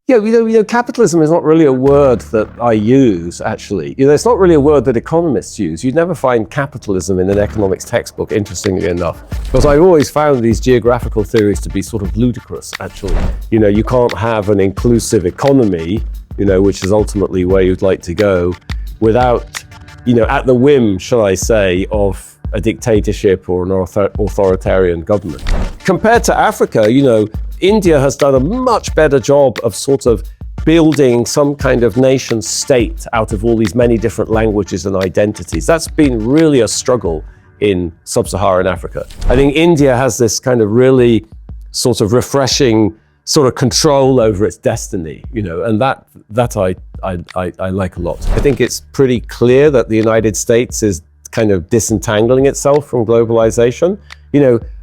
Yeah, capitalism is not really a word that I use, actually. It's not really a word that economists use. You'd never find capitalism in an economics textbook, interestingly enough, because I've always found these geographical theories to be sort of ludicrous, actually. You can't have an inclusive economy, which is ultimately where you'd like to go, without, at the whim, shall I say, of a dictatorship or an authoritarian government. Compared to Africa, India has done a much better job of sort of building some kind of nation state out of all these many different languages and identities. That's been really a struggle in sub-Saharan Africa. I think India has this kind of really sort of refreshing sort of control over its destiny, and that I like a lot. I think it's pretty clear that the United States is kind of disentangling itself from globalization,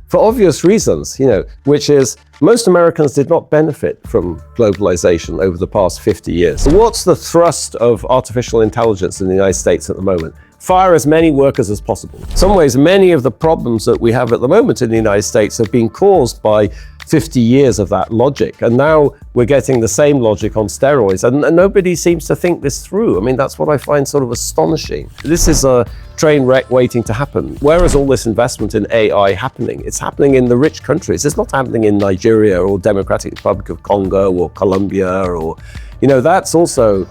for obvious reasons, which is most Americans did not benefit from globalization over the past 50 years. So what's the thrust of artificial intelligence in the United States at the moment? Fire as many workers as possible. In some ways, many of the problems that we have at the moment in the United States have been caused by 50 years of that logic. And now we're getting the same logic on steroids. And nobody seems to think this through. I mean, that's what I find sort of astonishing. This is a train wreck waiting to happen. Where is all this investment in AI happening? It's happening in the rich countries. It's not happening in Nigeria or Democratic Republic of Congo or Colombia or, that's also,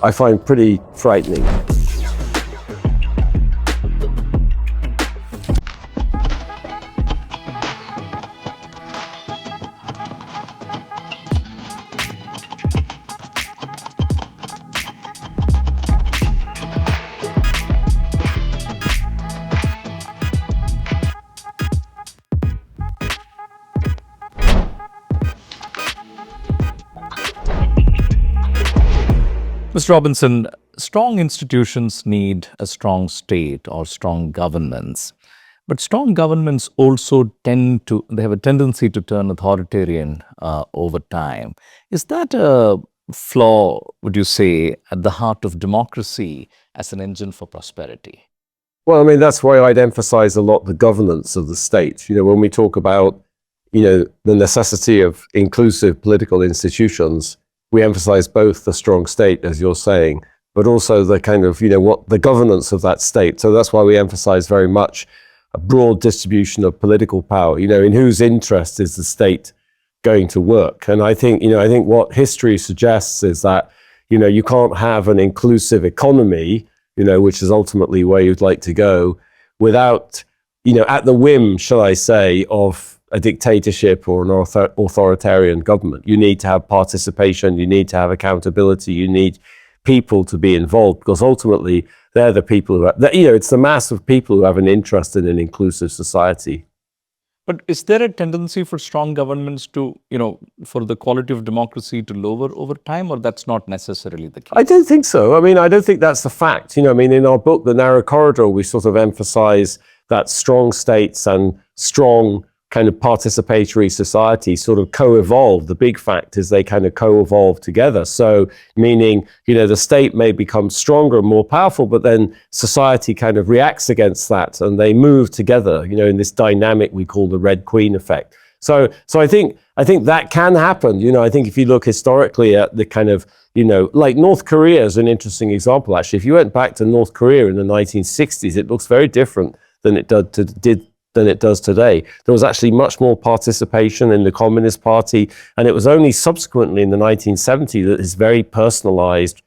I find pretty frightening. Mr. Robinson, strong institutions need a strong state or strong governments, but strong governments also they have a tendency to turn authoritarian over time. Is that a flaw, would you say, at the heart of democracy as an engine for prosperity? Well, I mean, that's why I'd emphasize a lot the governance of the state. When we talk about, the necessity of inclusive political institutions, we emphasize both the strong state, as you're saying, but also the kind of, what the governance of that state. So that's why we emphasize very much a broad distribution of political power, in whose interest is the state going to work. And I think what history suggests is that, you can't have an inclusive economy, which is ultimately where you'd like to go, without, at the whim, shall I say, of a dictatorship or an authoritarian government. You need to have participation, you need to have accountability, you need people to be involved, because ultimately they're the people who it's the mass of people who have an interest in an inclusive society. But is there a tendency for strong governments to, for the quality of democracy to lower over time, or that's not necessarily the case? I don't think so. I mean, I don't think that's the fact. In our book, The Narrow Corridor, we sort of emphasize that strong states and strong kind of participatory society sort of co-evolve. The big fact is they kind of co-evolve together. So meaning, the state may become stronger and more powerful, but then society kind of reacts against that and they move together, in this dynamic we call the Red Queen effect. So I think that can happen. I think if you look historically at the kind of, like North Korea is an interesting example, actually. If you went back to North Korea in the 1960s, it looks very different than it does today. There was actually much more participation in the Communist Party, and it was only subsequently in the 1970s that this very personalized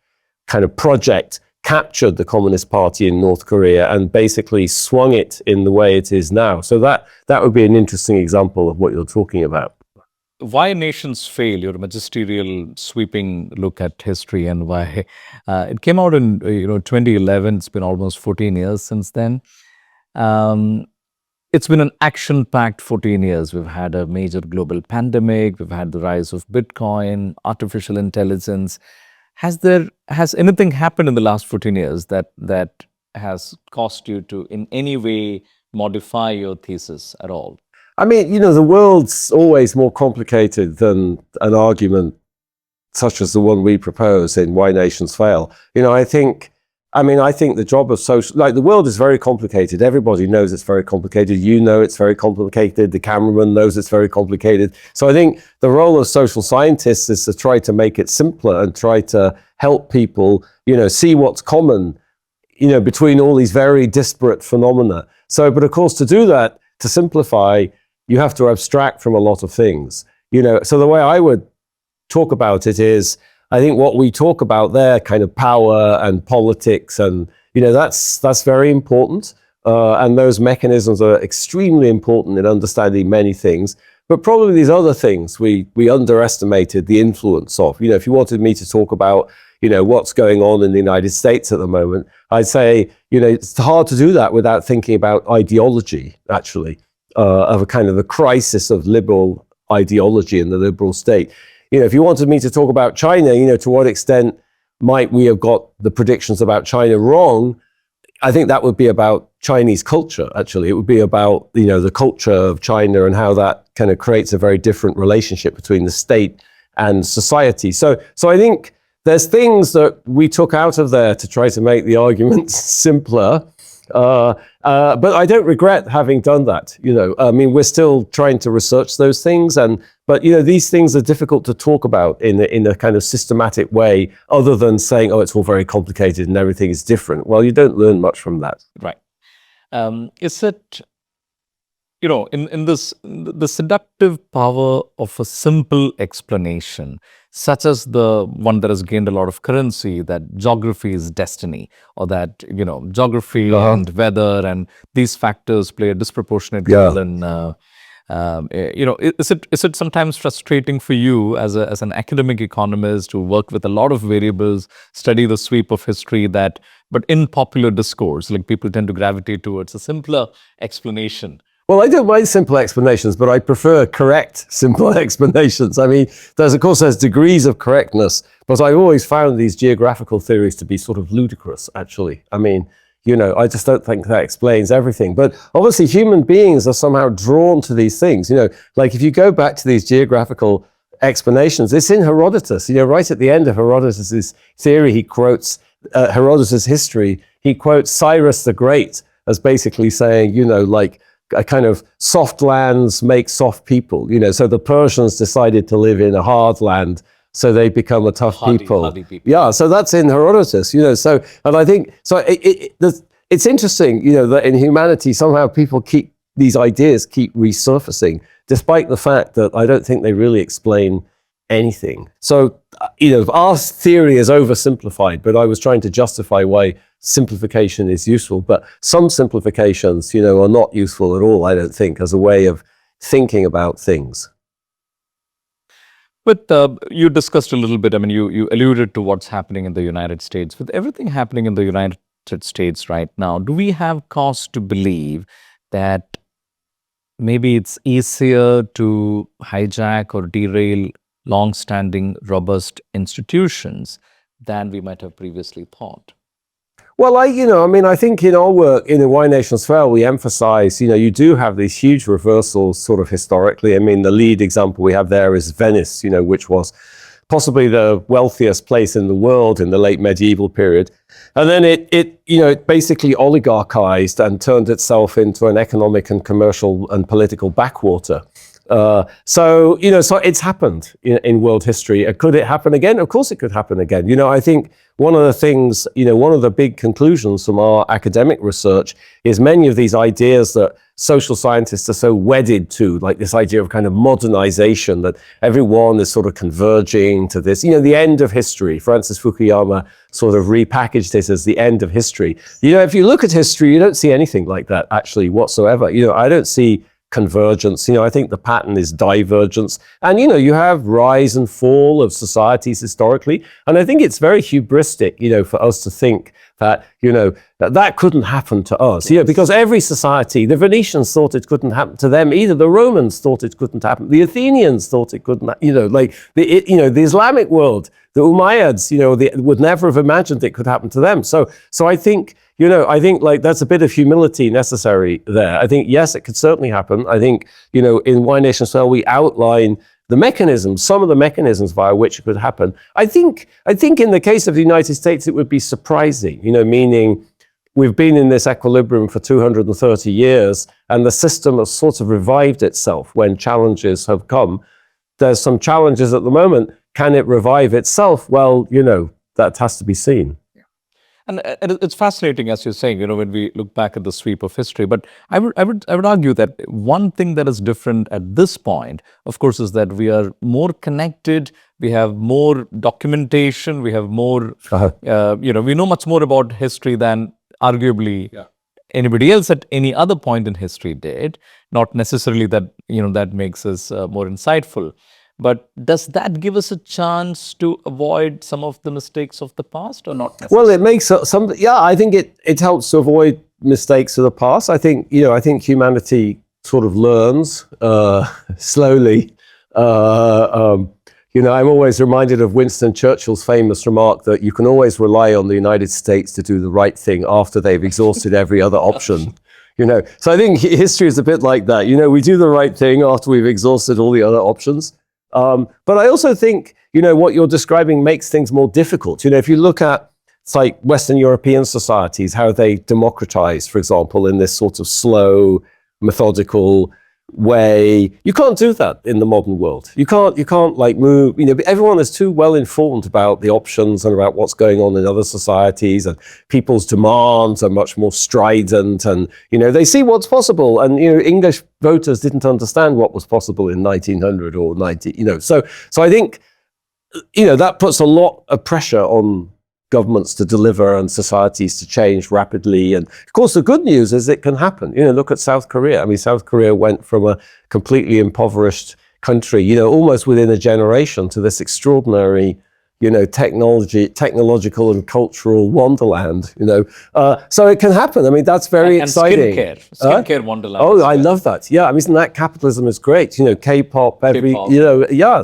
kind of project captured the Communist Party in North Korea and basically swung it in the way it is now. So that would be an interesting example of what you're talking about. Why nations fail, your magisterial sweeping look at history, and why it came out in 2011. It's been almost 14 years since then. It's been an action-packed 14 years. We've had a major global pandemic. We've had the rise of Bitcoin, artificial intelligence. Has anything happened in the last 14 years that has caused you to in any way modify your thesis at all? I mean, the world's always more complicated than an argument such as the one we propose in Why Nations Fail. I think I mean, I think the job of social, like the world is very complicated. Everybody knows it's very complicated. You know it's very complicated. The cameraman knows it's very complicated. So I think the role of social scientists is to try to make it simpler and try to help people, see what's common, between all these very disparate phenomena. So, but of course, to do that, to simplify, you have to abstract from a lot of things. So the way I would talk about it is, I think what we talk about there, kind of power and politics, and that's very important. And those mechanisms are extremely important in understanding many things. But probably these other things we underestimated the influence of. If you wanted me to talk about what's going on in the United States at the moment, I'd say it's hard to do that without thinking about ideology, actually, of a kind of the crisis of liberal ideology in the liberal state. If you wanted me to talk about China, to what extent might we have got the predictions about China wrong? I think that would be about Chinese culture, actually. It would be about, the culture of China and how that kind of creates a very different relationship between the state and society. So I think there's things that we took out of there to try to make the arguments simpler. But I don't regret having done that. I mean, we're still trying to research those things, but these things are difficult to talk about in a kind of systematic way, other than saying, oh, it's all very complicated and everything is different. Well, you don't learn much from that. Right. Is it, in this, the seductive power of a simple explanation, such as the one that has gained a lot of currency, that geography is destiny, or that, geography and weather and these factors play a disproportionate role in, is it sometimes frustrating for you as an academic economist who work with a lot of variables, study the sweep of history, but in popular discourse, like people tend to gravitate towards a simpler explanation? Well, I don't mind simple explanations, but I prefer correct, simple explanations. I mean, there's degrees of correctness, but I've always found these geographical theories to be sort of ludicrous, actually. I mean, I just don't think that explains everything. But obviously, human beings are somehow drawn to these things. Like if you go back to these geographical explanations, it's in Herodotus. Right at the end of Herodotus's theory, he quotes Herodotus' history. He quotes Cyrus the Great as basically saying, like, a kind of soft lands make soft people, so the Persians decided to live in a hard land, so they become a tough people. Yeah, so that's in Herodotus, so, and I think, so it's interesting, that in humanity, somehow people these ideas keep resurfacing, despite the fact that I don't think they really explain anything. So, our theory is oversimplified, but I was trying to justify why simplification is useful. But some simplifications, are not useful at all, I don't think, as a way of thinking about things. But you discussed a little bit, I mean, you alluded to what's happening in the United States. With everything happening in the United States right now, do we have cause to believe that maybe it's easier to hijack or derail long-standing, robust institutions than we might have previously thought? Well, I think in our work in Why Nations Fail, we emphasize, you do have these huge reversals sort of historically. I mean, the lead example we have there is Venice, which was possibly the wealthiest place in the world in the late medieval period. And then it basically oligarchized and turned itself into an economic and commercial and political backwater. So it's happened in world history. Could it happen again? Of course it could happen again. I think one of the things, one of the big conclusions from our academic research is many of these ideas that social scientists are so wedded to, like this idea of kind of modernization, that everyone is sort of converging to this, the end of history. Francis Fukuyama sort of repackaged it as the end of history. If you look at history, you don't see anything like that actually whatsoever. I don't see convergence. I think the pattern is divergence. And, you have rise and fall of societies historically. And I think it's very hubristic, for us to think that, that couldn't happen to us, because every society, the Venetians thought it couldn't happen to them either. The Romans thought it couldn't happen. The Athenians thought it couldn't, like the Islamic world, the Umayyads, would never have imagined it could happen to them. So I think, like that's a bit of humility necessary there. I think, yes, it could certainly happen. I think, in Why Nations Fail, we outline the mechanisms, some of the mechanisms via which it could happen, I think in the case of the United States, it would be surprising, meaning we've been in this equilibrium for 230 years, and the system has sort of revived itself when challenges have come. There's some challenges at the moment. Can it revive itself? Well, that has to be seen. And it's fascinating, as you're saying, when we look back at the sweep of history. But I would argue that one thing that is different at this point, of course, is that we are more connected. We have more documentation. We have more, we know much more about history than arguably anybody else at any other point in history did. Not necessarily that, that makes us more insightful. But does that give us a chance to avoid some of the mistakes of the past, or not necessarily? Well, it makes some. Yeah, I think it helps to avoid mistakes of the past. I think humanity sort of learns slowly. I'm always reminded of Winston Churchill's famous remark that you can always rely on the United States to do the right thing after they've exhausted every other option. So I think history is a bit like that. We do the right thing after we've exhausted all the other options. But I also think, what you're describing makes things more difficult. If you look at, it's like Western European societies, how they democratize, for example, in this sort of slow, methodical way. You can't do that in the modern world. You can't like move, everyone is too well informed about the options and about what's going on in other societies, and people's demands are much more strident, and, they see what's possible. And, English voters didn't understand what was possible in 1900 or 90, so I think, that puts a lot of pressure on governments to deliver and societies to change rapidly. And of course, the good news is it can happen. Look at South Korea. I mean, South Korea went from a completely impoverished country, almost within a generation, to this extraordinary, technological and cultural wonderland, So it can happen. I mean, that's very exciting. Skincare wonderland. Oh, I love that. Yeah, I mean, isn't that capitalism is great? K-pop,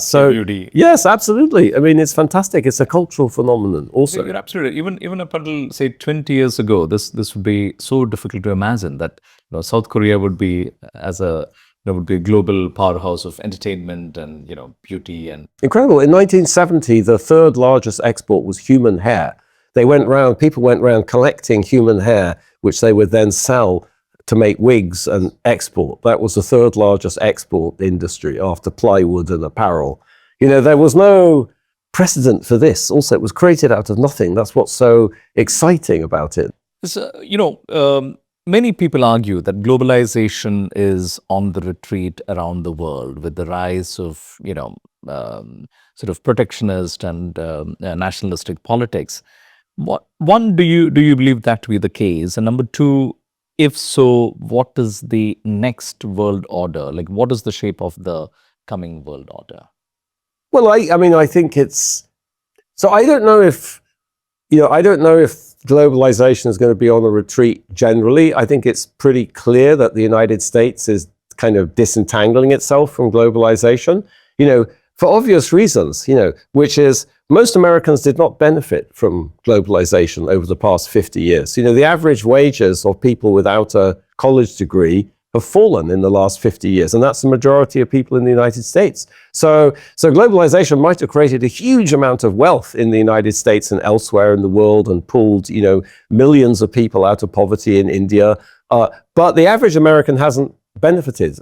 so beauty. Yes, absolutely. I mean, it's fantastic. It's a cultural phenomenon also. You're absolutely. Even up until, say, 20 years ago, this would be so difficult to imagine that South Korea would be would be a global powerhouse of entertainment and beauty and incredible. In 1970, the third largest export was human hair. People went around collecting human hair, which they would then sell to make wigs and export. That was the third largest export industry after plywood and apparel. There was no precedent for this. Also, it was created out of nothing. That's what's so exciting about it. Many people argue that globalization is on the retreat around the world with the rise of, sort of protectionist and nationalistic politics. Do you believe that to be the case? And number two, if so, what is the next world order? Like, what is the shape of the coming world order? Well, I think it's. So I don't know if globalization is going to be on a retreat generally. I think it's pretty clear that the United States is kind of disentangling itself from globalization, for obvious reasons, which is most Americans did not benefit from globalization over the past 50 years. The average wages of people without a college degree have fallen in the last 50 years, and that's the majority of people in the United States. So globalization might have created a huge amount of wealth in the United States and elsewhere in the world, and pulled, millions of people out of poverty in India. But the average American hasn't benefited.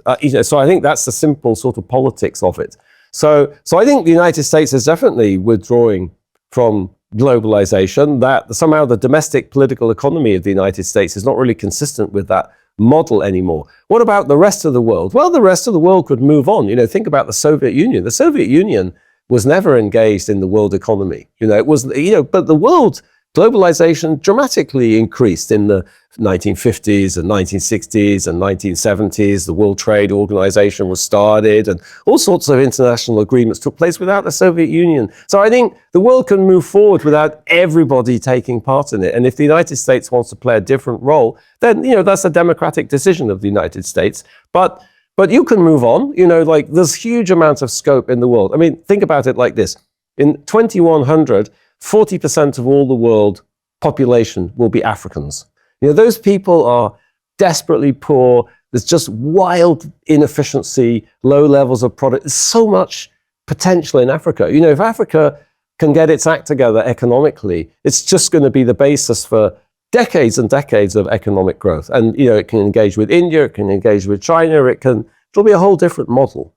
So I think that's the simple sort of politics of it. So I think the United States is definitely withdrawing from globalization. That somehow the domestic political economy of the United States is not really consistent with that model anymore. What about the rest of the world? Well, the rest of the world could move on. Think about the Soviet Union. The Soviet Union was never engaged in the world economy. It was, but the world globalization dramatically increased in the 1950s and 1960s and 1970s. The World Trade Organization was started, and all sorts of international agreements took place without the Soviet Union. So I think the world can move forward without everybody taking part in it. And if the United States wants to play a different role, then, that's a democratic decision of the United States. But you can move on, there's huge amounts of scope in the world. I mean, think about it like this. In 2100, 40% of all the world population will be Africans. Those people are desperately poor. There's just wild inefficiency, low levels of product. There's so much potential in Africa. You know, if Africa can get its act together economically, it's just going to be the basis for decades and decades of economic growth. And, you know, it can engage with India, it can engage with China, it'll be a whole different model.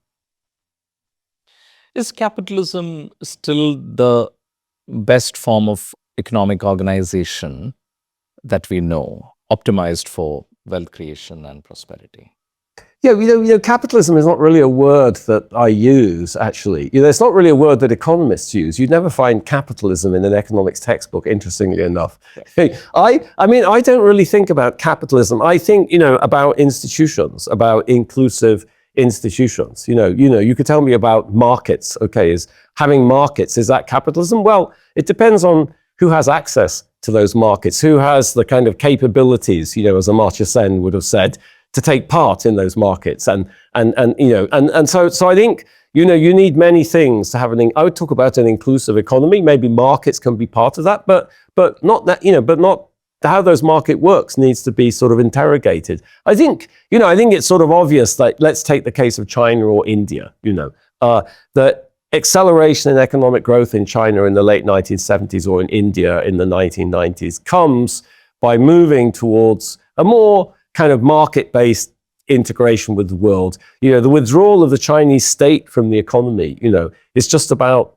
Is capitalism still the best form of economic organization that we know, optimized for wealth creation and prosperity? Yeah, you know, capitalism is not really a word that I use, actually. You know, it's not really a word that economists use. You'd never find capitalism in an economics textbook, interestingly enough. I mean, I don't really think about capitalism. I think, you know, about institutions, about inclusive institutions. You know, you could tell me about markets. Okay, is having markets, is that capitalism? Well, it depends on who has access to those markets, who has the kind of capabilities, you know, as Amartya Sen would have said, to take part in those markets. And so I think, you know, you need many things to have I would talk about an inclusive economy. Maybe markets can be part of that, but not that, you know, but not how those market works needs to be sort of interrogated. I think, you know, I think it's sort of obvious that, let's take the case of China or India, you know, that acceleration in economic growth in China in the late 1970s or in India in the 1990s comes by moving towards a more kind of market-based integration with the world. You know, the withdrawal of the Chinese state from the economy, you know, is just about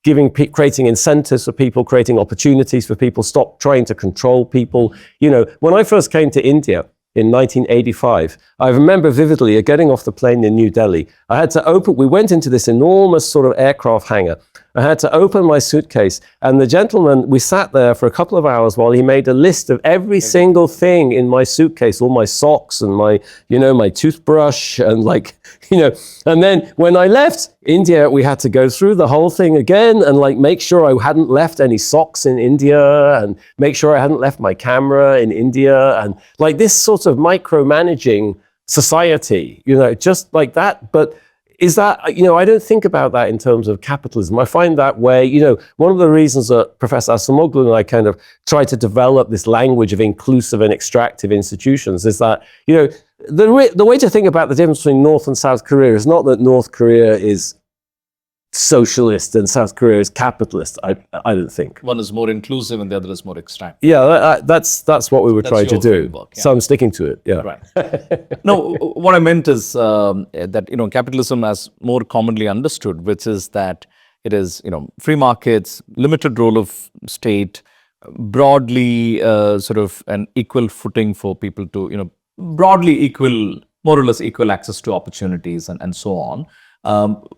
creating incentives for people, creating opportunities for people, stop trying to control people. You know, when I first came to India in 1985, I remember vividly getting off the plane in New Delhi. We went into this enormous sort of aircraft hangar. I had to open my suitcase, and the gentleman, we sat there for a couple of hours while he made a list of every single thing in my suitcase, all my socks and my, you know, my toothbrush and like, you know, and then when I left India, we had to go through the whole thing again and like make sure I hadn't left any socks in India and make sure I hadn't left my camera in India, and like this sort of micromanaging society, you know, just like that. But is that, you know, I don't think about that in terms of capitalism. I find that way, you know, one of the reasons that Professor Acemoglu and I kind of try to develop this language of inclusive and extractive institutions is that, you know, the way to think about the difference between North and South Korea is not that North Korea is socialist and South Korea is capitalist. I don't think. One is more inclusive and the other is more extractive. Yeah, that's what we were trying to do. Framework, yeah. So I'm sticking to it. Yeah. Right. No, what I meant is that, you know, capitalism as more commonly understood, which is that it is, you know, free markets, limited role of state, broadly sort of an equal footing for people to, you know, broadly equal, more or less equal access to opportunities and so on.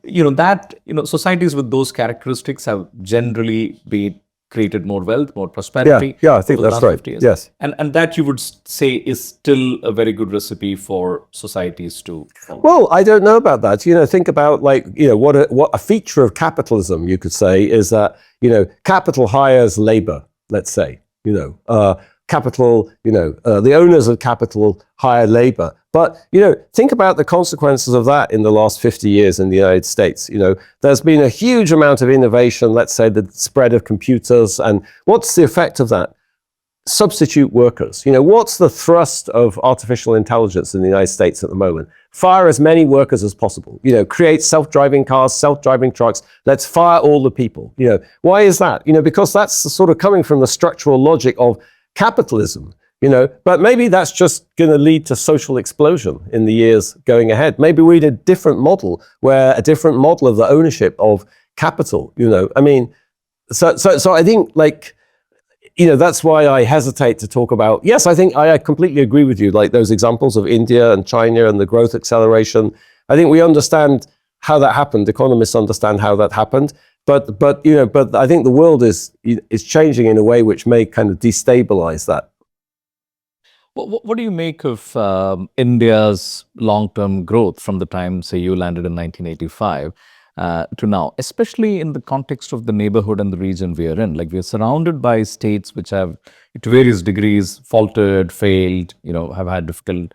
You know, that, you know, societies with those characteristics have generally been created more wealth, more prosperity. Yeah, I think that's right. Yes. And that you would say is still a very good recipe for societies to follow. Well, I don't know about that. You know, think about like, you know, what a feature of capitalism, you could say, is that, you know, capital hires labor, let's say, you know, capital, you know, the owners of capital hire labor. But, you know, think about the consequences of that in the last 50 years in the United States. You know, there's been a huge amount of innovation, let's say the spread of computers. And what's the effect of that? Substitute workers. You know, what's the thrust of artificial intelligence in the United States at the moment? Fire as many workers as possible. You know, create self-driving cars, self-driving trucks. Let's fire all the people. You know, why is that? You know, because that's sort of coming from the structural logic of capitalism. You know, but maybe that's just going to lead to social explosion in the years going ahead. Maybe we need a different model where a different model of the ownership of capital, you know, I mean, so I think like, you know, that's why I hesitate to talk about, yes, I think I completely agree with you, like those examples of India and China and the growth acceleration. I think we understand how that happened. Economists understand how that happened. But you know, but I think the world is changing in a way which may kind of destabilize that. What do you make of India's long-term growth from the time, say, you landed in 1985 to now, especially in the context of the neighborhood and the region we are in? Like, we are surrounded by states which have, to various degrees, faltered, failed, you know, have had difficult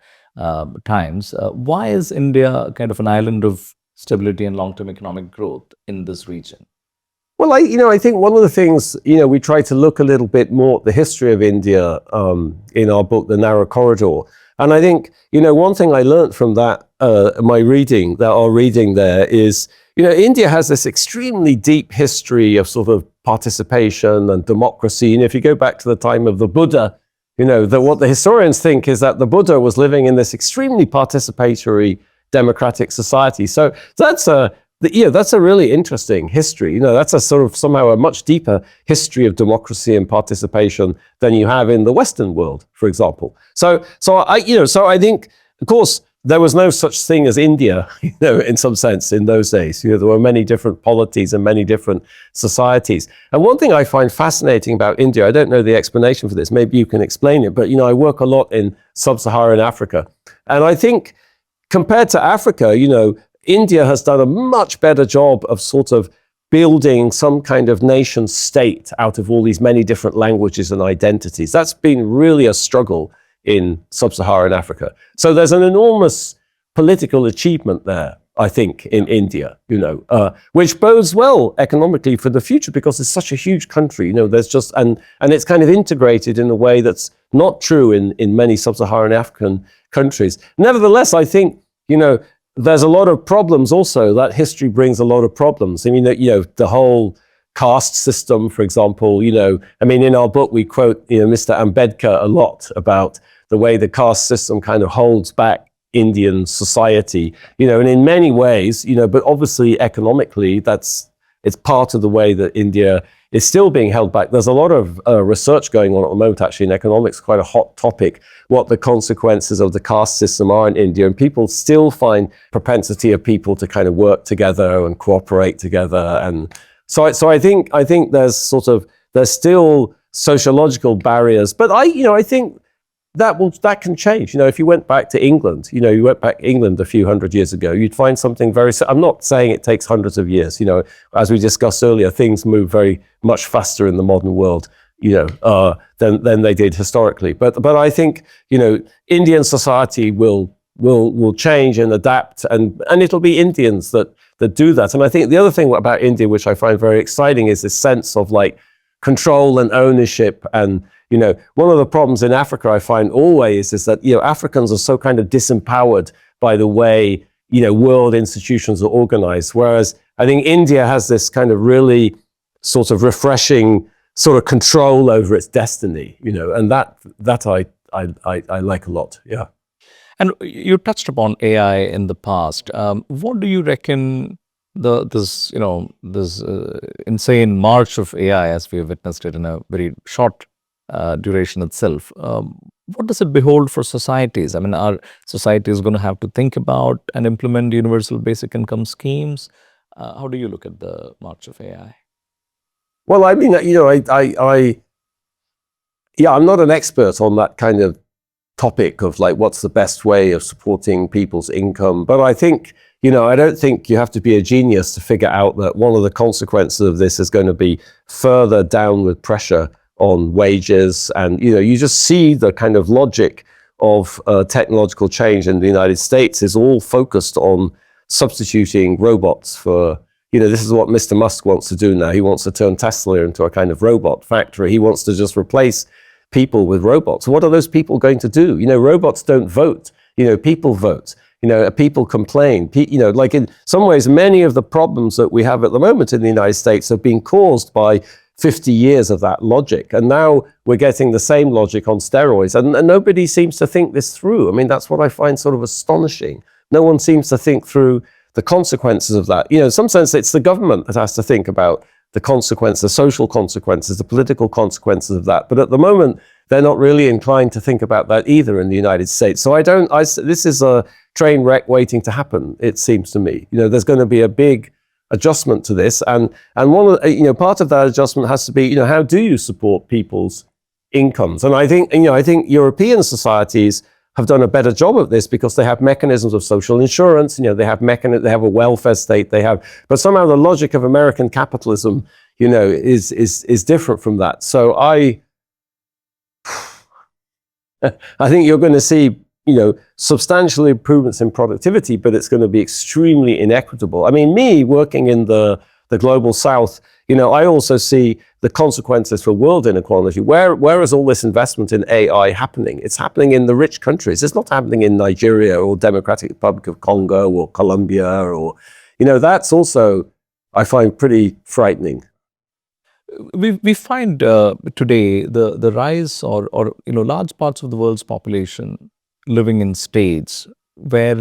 times. Why is India kind of an island of stability and long-term economic growth in this region? Well, I think one of the things, you know, we try to look a little bit more at the history of India in our book, The Narrow Corridor. And I think, you know, one thing I learned from that my reading, our reading there is, India has this extremely deep history of sort of participation and democracy. And if you go back to the time of the Buddha, what the historians think is that the Buddha was living in this extremely participatory democratic society. So that's a really interesting history. That's a sort of somehow a much deeper history of democracy and participation than you have in the Western world, for example. So I think, of course, there was no such thing as India, in some sense in those days. There were many different polities and many different societies. And one thing I find fascinating about India, I don't know the explanation for this, maybe you can explain it, but I work a lot in sub-Saharan Africa. And I think compared to Africa, India has done a much better job of sort of building some kind of nation state out of all these many different languages and identities. That's been really a struggle in sub-Saharan Africa. So there's an enormous political achievement there, I think, in India, which bodes well economically for the future because it's such a huge country. There's just, and it's kind of integrated in a way that's not true in many sub-Saharan African countries. Nevertheless, I think, there's a lot of problems also. That history brings a lot of problems. I mean, the whole caste system, for example, in our book, we quote, Mr. Ambedkar a lot about the way the caste system kind of holds back Indian society, and in many ways, but obviously economically, it's part of the way that India is still being held back. There's a lot of research going on at the moment, actually, in economics, quite a hot topic, what the consequences of the caste system are in India. And people still find propensity of people to kind of work together and cooperate together. And so I think there's still sociological barriers, but I think that can change. If you went back to England, you went back to England a few hundred years ago, you'd find something very, I'm not saying it takes hundreds of years, as we discussed earlier, things move very much faster in the modern world, than they did historically. But I think, Indian society will change and adapt, and it'll be Indians that do that. And I think the other thing about India, which I find very exciting, is this sense of like control and ownership. And one of the problems in Africa, I find always, is that Africans are so kind of disempowered by the way world institutions are organized. Whereas I think India has this kind of really sort of refreshing sort of control over its destiny. And that I like a lot. Yeah. And you touched upon AI in the past. What do you reckon this insane march of AI, as we have witnessed it in a very short duration itself, what does it behold for societies? I mean, are societies going to have to think about and implement universal basic income schemes? How do you look at the march of AI? Well, I mean, I'm not an expert on that kind of topic of like what's the best way of supporting people's income, but I think, I don't think you have to be a genius to figure out that one of the consequences of this is going to be further downward pressure on wages. And, you just see the kind of logic of technological change in the United States is all focused on substituting robots for, this is what Mr. Musk wants to do now. He wants to turn Tesla into a kind of robot factory. He wants to just replace people with robots. What are those people going to do? Robots don't vote. People vote. People complain. Like in some ways, many of the problems that we have at the moment in the United States have been caused by 50 years of that logic. And now we're getting the same logic on steroids. And nobody seems to think this through. I mean, that's what I find sort of astonishing. No one seems to think through the consequences of that. In some sense, it's the government that has to think about the consequences, the social consequences, the political consequences of that. But at the moment, they're not really inclined to think about that either in the United States. So this is a train wreck waiting to happen, it seems to me. There's going to be a big adjustment to this. And one of the, part of that adjustment has to be, how do you support people's incomes? And I think European societies have done a better job of this because they have mechanisms of social insurance, they have a welfare state, but somehow the logic of American capitalism, is different from that. So I think you're going to see, substantial improvements in productivity, but it's going to be extremely inequitable. I mean, me working in the global South, I also see the consequences for world inequality. Where is all this investment in AI happening? It's happening in the rich countries. It's not happening in Nigeria or Democratic Republic of Congo or Colombia or, that's also, I find, pretty frightening. We find today the rise or large parts of the world's population living in states where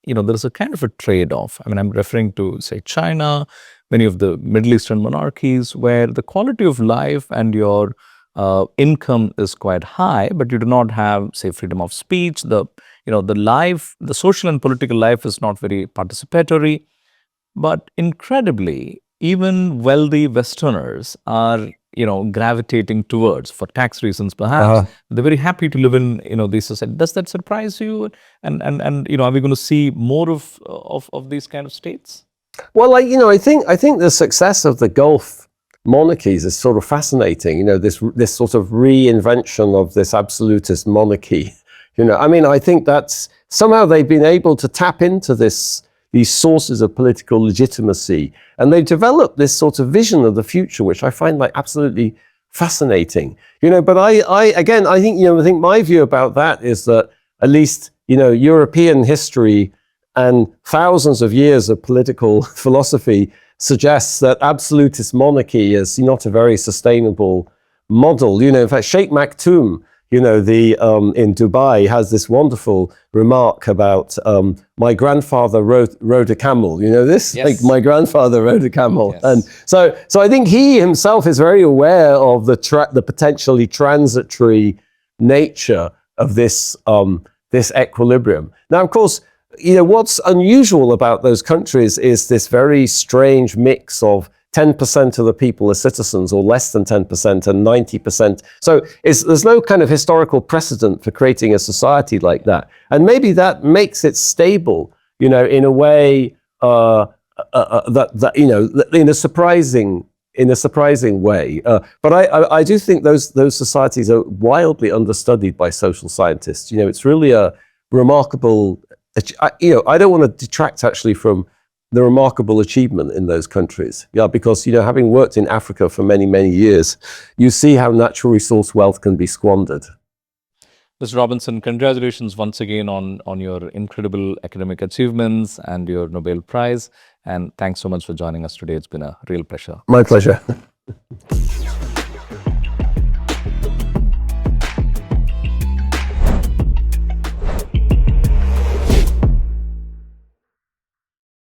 there is a kind of a trade-off. I mean, I'm referring to, say, China, many of the Middle Eastern monarchies, where the quality of life and your income is quite high, but you do not have, say, freedom of speech. The social and political life is not very participatory. But incredibly, even wealthy Westerners are, gravitating towards, for tax reasons perhaps, they're very happy to live in, these societies. Does that surprise you? And are we going to see more of these kind of states? Well, I think the success of the Gulf monarchies is sort of fascinating. This sort of reinvention of this absolutist monarchy. I think that's somehow they've been able to tap into these sources of political legitimacy, and they've developed this sort of vision of the future, which I find absolutely fascinating. But I think my view about that is that at least European history and thousands of years of political philosophy suggests that absolutist monarchy is not a very sustainable model. In fact, Sheikh Maktoum, in Dubai, has this wonderful remark about my grandfather rode a camel. This? Yes. Like, my grandfather rode a camel. Yes. And so I think he himself is very aware of the potentially transitory nature of this equilibrium. Now, of course, what's unusual about those countries is this very strange mix of 10% of the people are citizens, or less than 10%, and 90%. So there's no kind of historical precedent for creating a society like that. And maybe that makes it stable, in a way that in a surprising way. But I do think those societies are wildly understudied by social scientists. It's really a remarkable. I don't want to detract actually from the remarkable achievement in those countries. Because, having worked in Africa for many, many years, you see how natural resource wealth can be squandered. Mr. Robinson, congratulations once again on your incredible academic achievements and your Nobel Prize. And thanks so much for joining us today. It's been a real pleasure. My pleasure.